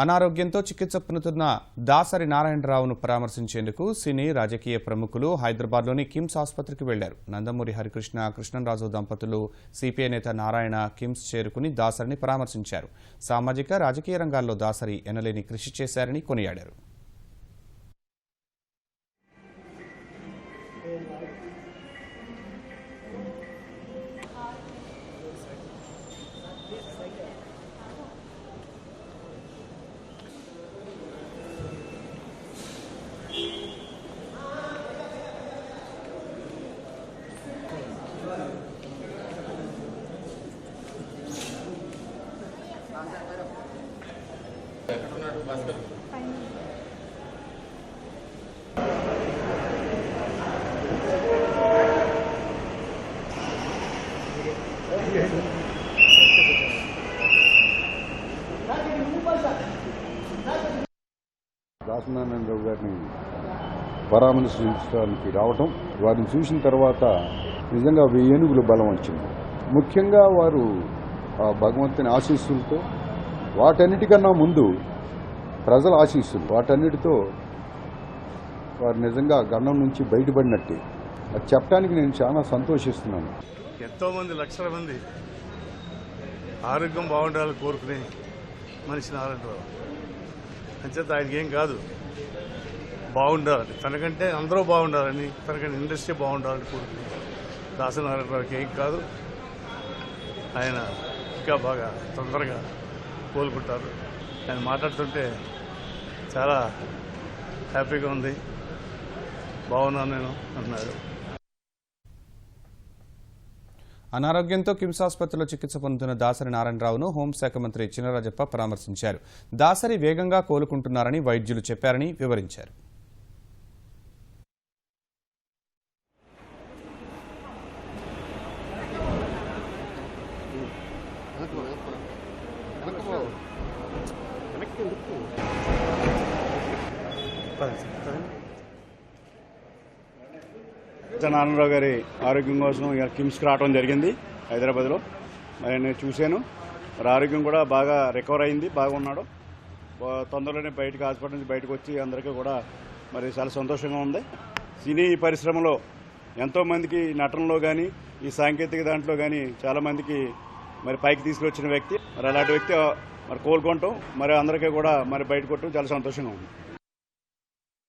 అనారోగ్యంతో చికిత్స పొందుతున్న దాసరి నారాయణరావును పరామర్శించేందుకు సినీ రాజకీయ ప్రముఖులు హైదరాబాద్లోని కిమ్స్ ఆసుపత్రికి వెళ్లారు. నందమూరి హరికృష్ణ, కృష్ణంరాజు దంపతులు, సిపిఐ నేత నారాయణ కిమ్స్ చేరుకుని దాసరిని పరామర్శించారు. సామాజిక, రాజకీయ రంగాల్లో దాసరి ఎనలేని కృషి చేశారని కొనియాడారు. దాసనారాయణరావు గారిని పరామర్శించడానికి రావటం, వారిని చూసిన తర్వాత నిజంగా 1000 ఏనుగుల బలం వచ్చింది. ముఖ్యంగా వారు భగవంతుని ఆశీస్సులతో, వాటన్నిటికన్నా ముందు ప్రజల ఆశీస్సులు, వాటన్నిటితో వారు నిజంగా గండం నుంచి బయటపడినట్టే. అది చెప్పడానికి నేను చాలా సంతోషిస్తున్నాను. ఎంతోమంది, లక్షల మంది ఆరోగ్యం బాగుండాలని కోరుకునే మనిషి నారాయణరావు. అంచేత ఆయనకి ఏం కాదు, బాగుండాలని, తనకంటే అందరూ బాగుండాలని, తనకంటే ఇండస్ట్రీ బాగుండాలని కోరుకునే దాసరి నారాయణరావుకి ఏం కాదు. ఆయన ఇంకా బాగా తొందరగా కోలుకుంటారు. ఆయన మాట్లాడుతుంటే చాలా హ్యాపీగా ఉంది, బాగున్నాను నేను అన్నాడు. అనారోగ్యంతో కిమ్స్ ఆసుపత్రిలో చికిత్స పొందుతున్న దాసరి నారాయణరావును హోంశాఖ మంత్రి చినరాజప్ప పరామర్శించారు. దాసరి వేగంగా కోలుకుంటున్నారని వైద్యులు చెప్పారని వివరించారు. నారాయణరావు గారి ఆరోగ్యం కోసం కిమ్స్కి రావడం జరిగింది హైదరాబాద్లో. మరి నేను చూశాను, మరి ఆరోగ్యం కూడా బాగా రికవర్ అయింది, బాగున్నాడు. తొందరలోనే హాస్పిటల్ నుంచి బయటకు వచ్చి అందరికీ కూడా మరి చాలా సంతోషంగా ఉంది. సినీ పరిశ్రమలో ఎంతోమందికి నటనలో కానీ, ఈ సాంకేతిక దాంట్లో కానీ చాలామందికి మరి పైకి తీసుకొచ్చిన వ్యక్తి. మరి అలాంటి వ్యక్తి మరి కోలుకుంటాం, మరి అందరికీ కూడా మరి బయటకు కొట్టడం చాలా సంతోషంగా ఉంది.